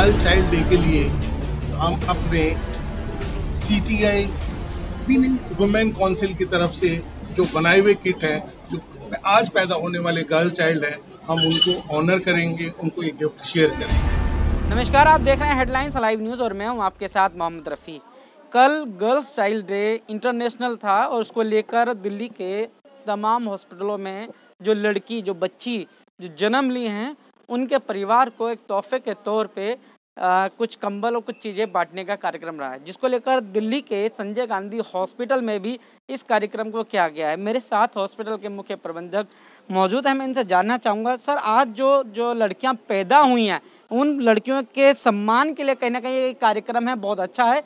Girl child day के लिए हम अपने CTI वुमेन काउंसिल की तरफ से जो बनाए हुए किट है, जो आज पैदा होने वाले गर्ल चाइल्ड है, हम उनको ऑनर करेंगे, उनको ये गिफ्ट शेयर करेंगे। नमस्कार, आप देख रहे हैं हेडलाइंस लाइव न्यूज़ और मैं हूं आपके साथ मोहम्मद रफ़ी। कल गर्ल्स चाइल्ड डे इंटरनेशनल था और उसको लेकर दिल्ली के तमाम हॉस्पिटलों में जो लड़की, जो बच्ची जो जन्म ली हैं, उनके परिवार को एक तोहफे के तौर पे कुछ कंबल और कुछ चीज़ें बांटने का कार्यक्रम रहा है, जिसको लेकर दिल्ली के संजय गांधी हॉस्पिटल में भी इस कार्यक्रम को किया गया है। मेरे साथ हॉस्पिटल के मुख्य प्रबंधक मौजूद हैं, मैं इनसे जानना चाहूँगा, सर आज जो लड़कियां पैदा हुई हैं उन लड़कियों के सम्मान के लिए कहीं ना कहीं ये कार्यक्रम है, बहुत अच्छा है।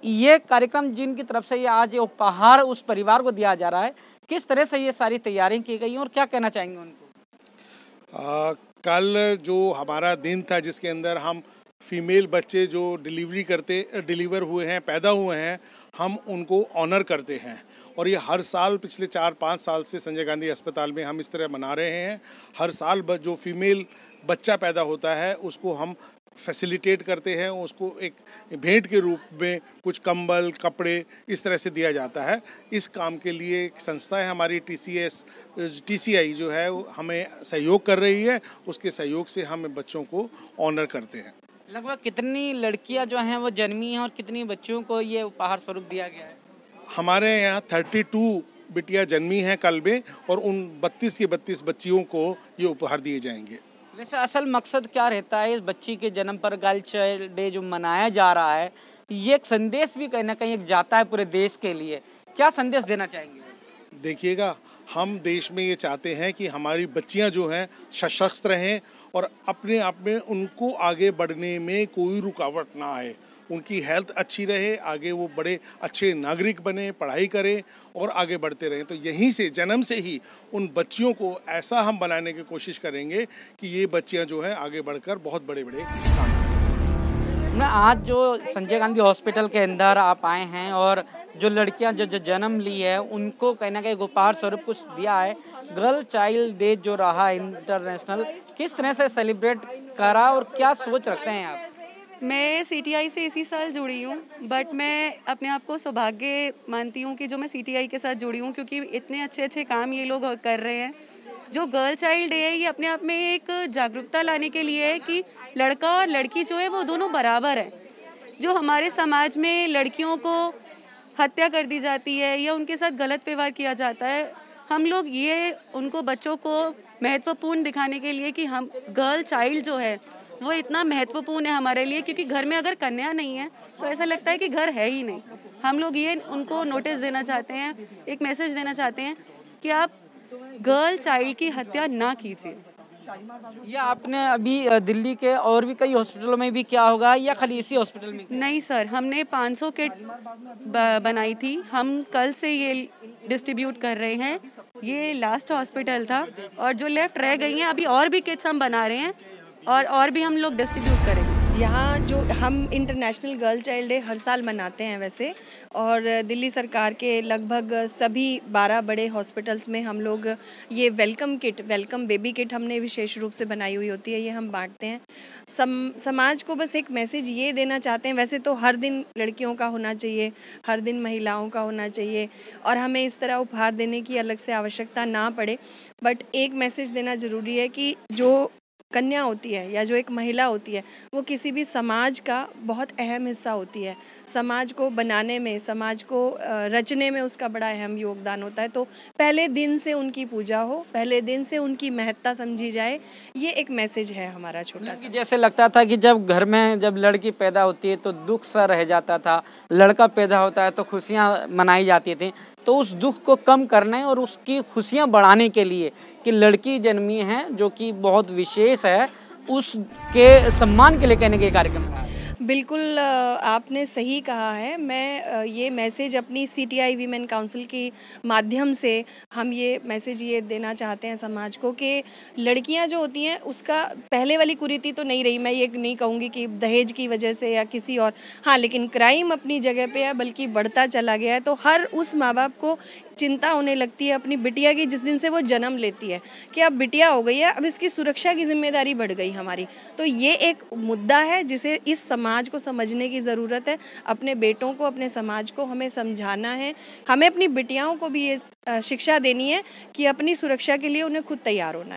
ये कार्यक्रम जिनकी तरफ से ये आज ये उपहार उस परिवार को दिया जा रहा है, किस तरह से ये सारी तैयारियाँ की गई हैं और क्या कहना चाहेंगे उनको? कल जो हमारा दिन था जिसके अंदर हम फीमेल बच्चे जो डिलीवर हुए हैं, पैदा हुए हैं, हम उनको ऑनर करते हैं और ये हर साल पिछले 4-5 साल से संजय गांधी अस्पताल में हम इस तरह मना रहे हैं। हर साल जो फीमेल बच्चा पैदा होता है उसको हम फैसिलिटेट करते हैं, उसको एक भेंट के रूप में कुछ कंबल, कपड़े इस तरह से दिया जाता है। इस काम के लिए एक संस्था है हमारी TCI जो है हमें सहयोग कर रही है, उसके सहयोग से हम बच्चों को ऑनर करते हैं। लगभग कितनी लड़कियां जो हैं वो जन्मी हैं और कितनी बच्चियों को ये उपहार स्वरूप दिया गया है? हमारे यहाँ 32 बिटियाँ जन्मी हैं कल में और उन 32 की 32 बच्चियों को ये उपहार दिए जाएंगे। वैसे असल मकसद क्या रहता है इस बच्ची के जन्म पर गर्ल चाइल्ड डे जो मनाया जा रहा है? ये एक संदेश भी कहीं ना कहीं एक जाता है पूरे देश के लिए, क्या संदेश देना चाहेंगे? देखिएगा, हम देश में ये चाहते हैं कि हमारी बच्चियां जो हैं सशक्त रहें और अपने आप में उनको आगे बढ़ने में कोई रुकावट ना आए, उनकी हेल्थ अच्छी रहे, आगे वो बड़े अच्छे नागरिक बने, पढ़ाई करें और आगे बढ़ते रहें। तो यहीं से जन्म से ही उन बच्चियों को ऐसा हम बनाने की कोशिश करेंगे कि ये बच्चियां जो हैं आगे बढ़कर बहुत बड़े बड़े काम करें। मैं आज जो संजय गांधी हॉस्पिटल के अंदर आप आए हैं और जो लड़कियां जो जन्म ली है उनको कहीं ना कहीं उपहार स्वरूप कुछ दिया है। गर्ल चाइल्ड डे जो रहा इंटरनेशनल, किस तरह से सेलिब्रेट करा और क्या सोच रखते हैं आप? मैं CTI से इसी साल जुड़ी हूँ, बट मैं अपने आप को सौभाग्य मानती हूँ कि जो मैं CTI के साथ जुड़ी हूँ, क्योंकि इतने अच्छे अच्छे काम ये लोग कर रहे हैं। जो गर्ल चाइल्ड डे है ये अपने आप में एक जागरूकता लाने के लिए है कि लड़का और लड़की जो है वो दोनों बराबर हैं। जो हमारे समाज में लड़कियों को हत्या कर दी जाती है या उनके साथ गलत व्यवहार किया जाता है, हम लोग ये उनको बच्चों को महत्वपूर्ण दिखाने के लिए कि हम गर्ल चाइल्ड जो है वो इतना महत्वपूर्ण है हमारे लिए, क्योंकि घर में अगर कन्या नहीं है तो ऐसा लगता है कि घर है ही नहीं। हम लोग ये उनको नोटिस देना चाहते हैं, एक मैसेज देना चाहते हैं कि आप गर्ल चाइल्ड की हत्या ना कीजिए। ये आपने अभी दिल्ली के और भी कई हॉस्पिटलों में भी क्या होगा या खाली इसी हॉस्पिटल में? नहीं सर, हमने 500 किट बनाई थी, हम कल से ये डिस्ट्रीब्यूट कर रहे हैं। ये लास्ट हॉस्पिटल था और जो लेफ्ट रह गई हैं अभी और भी किट्स हम बना रहे हैं और भी हम लोग डिस्ट्रीब्यूट करेंगे। यहाँ जो हम इंटरनेशनल गर्ल चाइल्ड डे हर साल मनाते हैं वैसे, और दिल्ली सरकार के लगभग सभी 12 बड़े हॉस्पिटल्स में हम लोग ये वेलकम बेबी किट हमने विशेष रूप से बनाई हुई होती है, ये हम बांटते हैं। समाज को बस एक मैसेज ये देना चाहते हैं, वैसे तो हर दिन लड़कियों का होना चाहिए, हर दिन महिलाओं का होना चाहिए और हमें इस तरह उपहार देने की अलग से आवश्यकता ना पड़े, बट एक मैसेज देना ज़रूरी है कि जो कन्या होती है या जो एक महिला होती है वो किसी भी समाज का बहुत अहम हिस्सा होती है। समाज को बनाने में, समाज को रचने में उसका बड़ा अहम योगदान होता है। तो पहले दिन से उनकी पूजा हो, पहले दिन से उनकी महत्ता समझी जाए, ये एक मैसेज है हमारा छोटा सा। जैसे लगता था कि जब घर में जब लड़की पैदा होती है तो दुख सा रह जाता था, लड़का पैदा होता है तो खुशियाँ मनाई जाती थी, तो उस दुख को कम करने और उसकी खुशियाँ बढ़ाने के लिए कि लड़की जन्मी है जो कि बहुत विशेष है, उसके सम्मान के लिए कहने के कार्यक्रम है। बिल्कुल आपने सही कहा है। मैं ये मैसेज अपनी सीटीआई वीमेन काउंसिल के माध्यम से हम ये मैसेज ये देना चाहते हैं समाज को कि लड़कियां जो होती हैं उसका पहले वाली कुरीति तो नहीं रही। मैं ये नहीं कहूँगी कि दहेज की वजह से या किसी और, हाँ, लेकिन क्राइम अपनी जगह पे है, बल्कि बढ़ता चला गया है। तो हर उस माँ बाप को चिंता होने लगती है अपनी बिटिया की जिस दिन से वो जन्म लेती है कि अब बिटिया हो गई है, अब इसकी सुरक्षा की जिम्मेदारी बढ़ गई हमारी। तो ये एक मुद्दा है जिसे इस समाज को समझने की ज़रूरत है। अपने बेटों को, अपने समाज को हमें समझाना है। हमें अपनी बिटियाओं को भी ये शिक्षा देनी है कि अपनी सुरक्षा के लिए उन्हें खुद तैयार होना है।